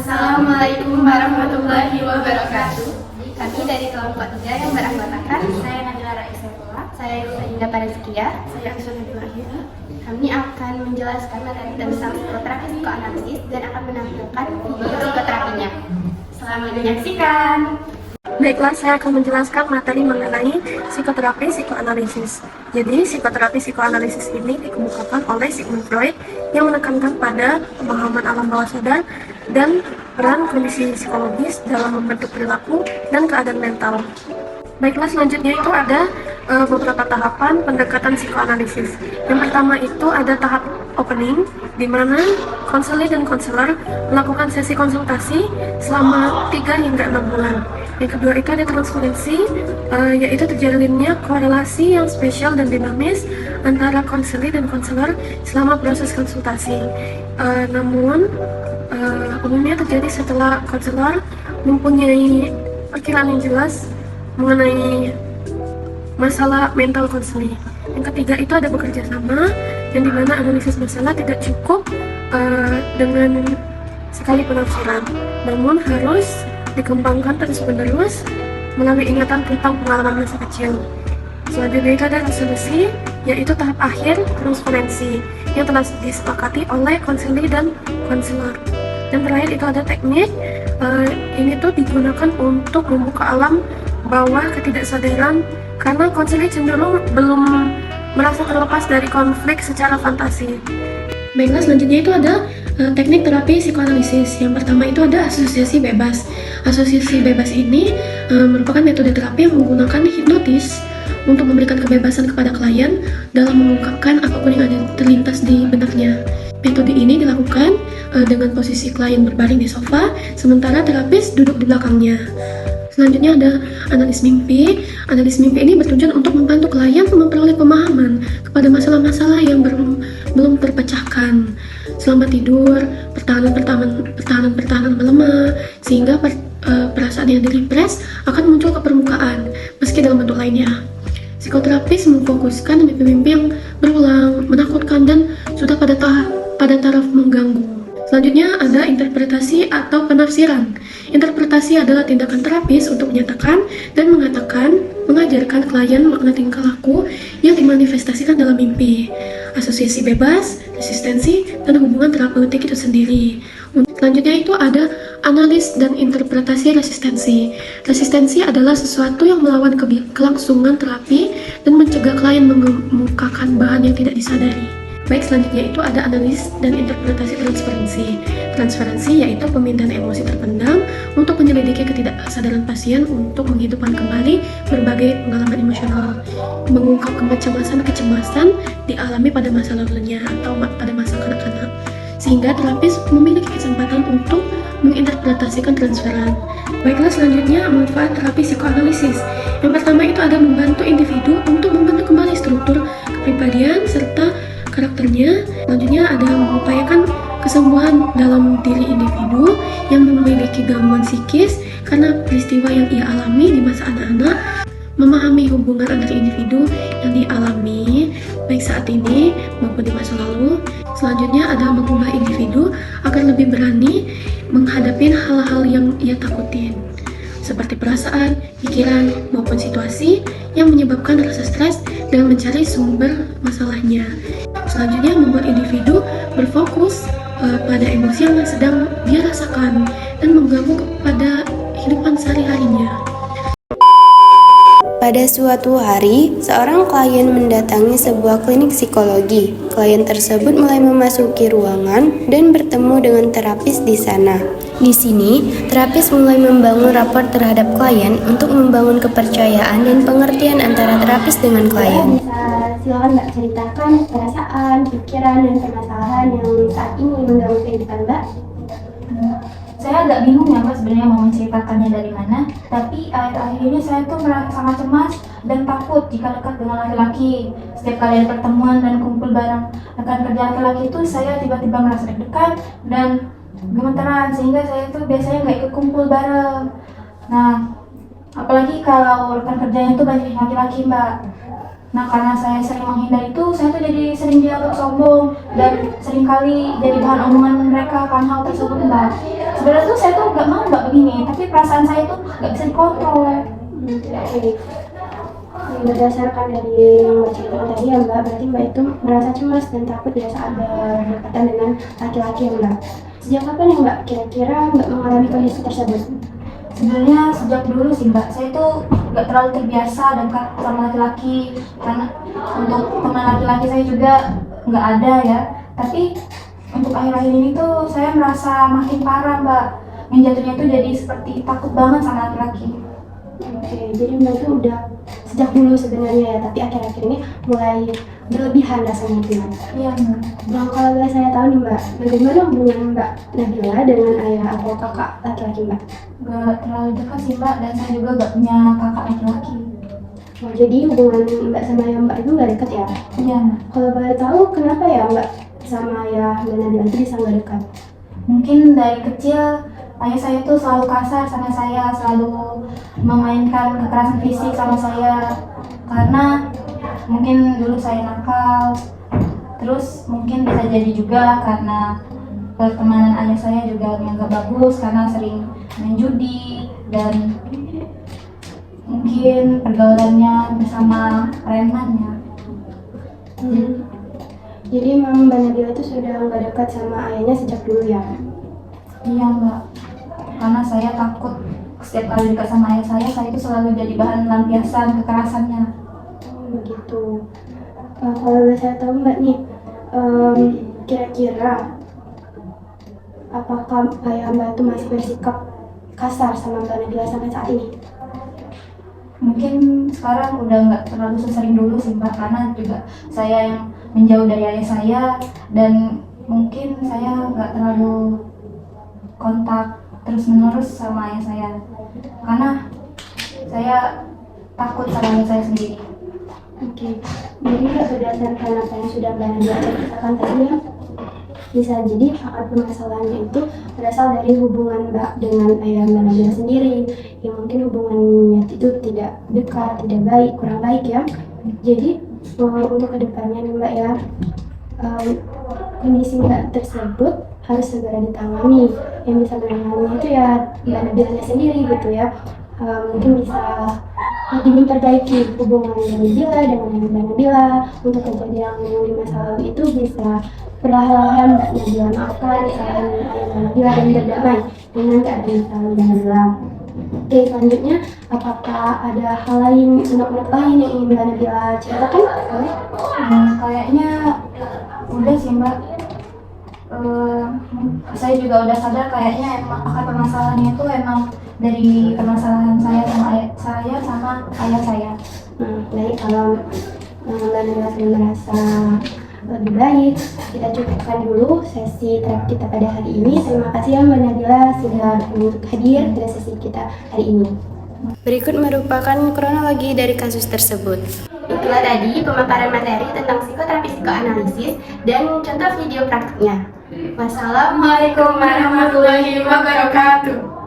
Assalamualaikum warahmatullahi wabarakatuh. Kami dari kelompok 3 yang beranggotakan Saya Nabila Raisatullah. saya Indah Parizkia. Saya Aisyah Ibrahim. Kami akan menjelaskan materi tentang psikoterapi psikoanalisis dan akan menampilkan video psikoterapinya. Selamat menyaksikan. Baiklah, saya akan menjelaskan materi mengenai psikoterapi psikoanalisis. Jadi, psikoterapi psikoanalisis ini dikemukakan oleh Sigmund Freud yang menekankan pada pemahaman alam bawah sadar dan peran kondisi psikologis dalam membentuk perilaku dan keadaan mental. Baiklah, selanjutnya itu ada beberapa tahapan pendekatan psikoanalisis. Yang pertama itu ada tahap opening, di mana konselor dan konselor melakukan sesi konsultasi selama 3 hingga 6 bulan. Yang kedua itu ada transferensi, yaitu terjalinnya korelasi yang spesial dan dinamis antara konselor dan konselor selama proses konsultasi. Namun umumnya terjadi setelah konselor mempunyai perkiraan yang jelas mengenai masalah mental konseling. Yang ketiga itu ada bekerja sama, yang dimana analisis masalah tidak cukup dengan sekali penafsiran, namun harus dikembangkan terus-menerus melalui ingatan tentang pengalaman masa kecil. Selanjutnya itu ada resolusi, yaitu tahap akhir transferensi yang telah disepakati oleh konselor dan konselor. Dan terakhir itu ada teknik, ini tuh digunakan untuk membuka alam bawah ketidaksadaran karena konselor cenderung belum merasa terlepas dari konflik secara fantasi. Baiklah, selanjutnya itu ada teknik terapi psikoanalisis. Yang pertama itu ada asosiasi bebas. Asosiasi bebas ini merupakan metode terapi yang menggunakan hipnotis untuk memberikan kebebasan kepada klien dalam mengungkapkan apapun yang ada terlintas di benaknya. Metode ini dilakukan dengan posisi klien berbaring di sofa, sementara terapis duduk di belakangnya. Selanjutnya ada analis mimpi. Analis mimpi ini bertujuan untuk membantu klien memperoleh pemahaman kepada masalah-masalah yang belum terpecahkan selama tidur, pertahanan melemah, sehingga perasaan yang direpres akan muncul ke permukaan meski dalam bentuk lainnya. Psikoterapis memfokuskan mimpi-mimpi yang berulang, menakutkan, dan sudah pada taraf mengganggu. Selanjutnya ada interpretasi atau penafsiran. Interpretasi adalah tindakan terapis untuk menyatakan dan mengajarkan klien makna tingkah laku yang dimanifestasikan dalam mimpi. Asosiasi bebas, resistensi, dan hubungan terapeutik itu sendiri. Selanjutnya itu ada analis dan interpretasi resistensi. Resistensi adalah sesuatu yang melawan kelangsungan terapi dan mencegah klien mengemukakan bahan yang tidak disadari. Baik, selanjutnya itu ada analis dan interpretasi transferensi. Transferensi yaitu pemindahan emosi terpendam untuk menyelidiki ketidaksadaran pasien untuk menghidupkan kembali berbagai pengalaman emosional, mengungkap kecemasan dialami pada masa lalunya atau pada masa kanak-kanak, sehingga terapis memiliki kesempatan untuk menginterpretasikan transferan. Baiklah, selanjutnya manfaat terapi psikoanalisis. Yang pertama itu ada membantu individu untuk membentuk kembali struktur kepribadian serta karakternya. Selanjutnya ada mengupayakan kesembuhan dalam diri individu yang memiliki gangguan psikis karena peristiwa yang ia alami di masa anak-anak, memahami hubungan antar individu yang dialami baik saat ini maupun di masa lalu. Selanjutnya ada mengubah individu agar lebih berani menghadapi hal-hal yang ia takutin, seperti perasaan, pikiran, maupun situasi yang menyebabkan rasa stres dan mencari sumber masalahnya. Selanjutnya membuat individu berfokus pada emosi yang sedang dia rasakan dan mengganggu kepada kehidupan sehari-harinya. Pada suatu hari, seorang klien mendatangi sebuah klinik psikologi. Klien tersebut mulai memasuki ruangan dan bertemu dengan terapis di sana. Di sini, terapis mulai membangun rapor terhadap klien untuk membangun kepercayaan dan pengertian antara terapis dengan klien. Silakan Mbak ceritakan perasaan, pikiran, dan permasalahan yang saat ini mengganggu kehidupan Mbak. Saya agak bingung ya Mbak sebenarnya mau menceritakannya dari mana. Tapi akhir-akhir ini saya tuh merasa sangat cemas dan takut jika dekat dengan laki-laki. Setiap kali ada pertemuan dan kumpul bareng rekan kerja laki-laki itu, saya tiba-tiba merasa deg-degan dan gemeteran, sehingga saya tuh biasanya nggak ikut kumpul bareng. Nah, apalagi kalau rekan kerjanya tuh banyak laki-laki Mbak. Nah, karena saya sering menghindar itu, saya tuh jadi sering dianggap sombong dan seringkali jadi bahan omongan mereka karena hal tersebut Mbak. sebenarnya tuh saya tuh nggak mau Mbak begini, tapi perasaan saya tuh nggak bisa dikontrol. Oke. Berdasarkan dari yang Mbak ceritakan tadi ya Mbak, berarti Mbak itu merasa cemas dan takut ya saat berdekatan dengan laki-laki ya Mbak. Sejak kapan ya Mbak kira-kira Mbak mengalami kondisi tersebut? Sebenarnya sejak dulu sih Mbak, saya tuh nggak terlalu terbiasa dekat sama laki-laki karena untuk teman laki-laki saya juga nggak ada ya. Tapi untuk akhir-akhir ini tuh saya merasa makin parah Mbak, yang jatuhnya tuh jadi seperti takut banget sama laki-laki. Oke, jadi Mbak itu udah sejak dulu sebenarnya ya, tapi akhir-akhir ini mulai berlebihan rasanya itu. Iya Mbak. Nah, kalau boleh saya tahu nih Mbak, bagaimana hubungan Mbak Nabila dengan ayah atau kakak laki-laki Mbak? Nggak terlalu dekat sih Mbak, dan saya juga nggak punya kakak laki-laki. Oh, jadi hubungan Mbak sama ayah Mbak itu nggak dekat ya? Iya Mbak. Kalau boleh tahu kenapa ya Mbak sama ayah Mbak Nabila itu bisa nggak dekat? Mungkin dari kecil ayah saya tuh selalu kasar sama saya, selalu memainkan kekerasan fisik sama saya karena mungkin dulu saya nakal. Terus mungkin bisa jadi juga karena pertemanan ayah saya juga nggak bagus karena sering main judi dan mungkin pergaulannya bersama premannya. Jadi memang Mbak Nabila itu sudah nggak dekat sama ayahnya sejak dulu ya? Iya Mbak, karena saya takut setiap kali dekat sama ayah saya itu selalu jadi bahan lampiasan kekerasannya. Begitu. Kalau boleh saya tahu Mbak nih, kira-kira apakah ayah Mbak itu masih bersikap kasar sama Mbak Nabila sampai saat ini? Mungkin sekarang udah nggak terlalu sesering dulu sih Mbak, karena juga saya yang menjauh dari ayah saya dan mungkin saya nggak terlalu kontak terus-menerus sama ayah saya karena saya takut sama ayah saya sendiri. Oke, jadi berdasarkan apa yang sudah Mbak Nabila ceritakan tadi ya, bisa jadi akar permasalahannya itu berasal dari hubungan Mbak dengan ayah Mbak Nabila sendiri, yang mungkin hubungannya itu tidak dekat, tidak baik, kurang baik ya. Jadi untuk kedepannya nih Mbak ya, kondisi Mbak tersebut harus segera ditangani. Yang bisa menangani itu ya Mbak Nabilanya sendiri gitu ya. Mungkin bisa lebih memperbaiki hubungan Mbak Nabila dengan Mbak Nabila. Untuk kejadian yang di masa lalu itu bisa perlahan-lahan Mbak Nabila maafkan kesalahan ayah Mbak Nabila dan berdamai dengan keadaan Mbak Nabila. Oke, selanjutnya apakah ada hal lain, unek-unek lain yang ingin Mbak Nabila ceritakan? Boleh? Kayaknya udah sih Mbak. Saya juga udah sadar kayaknya emang akar permasalahannya itu emang dari permasalahan saya sama ayah saya. Baik, kalau Mbak Nabila sudah merasa lebih baik, kita cukupkan dulu sesi terapi kita pada hari ini. Terima kasih ya Mbak Nabila sudah hadir pada sesi kita hari ini. Berikut merupakan kronologi dari kasus tersebut. Itulah tadi pemaparan materi tentang psikoterapi psikoanalisis dan contoh video praktiknya. Wassalamualaikum warahmatullahi wabarakatuh.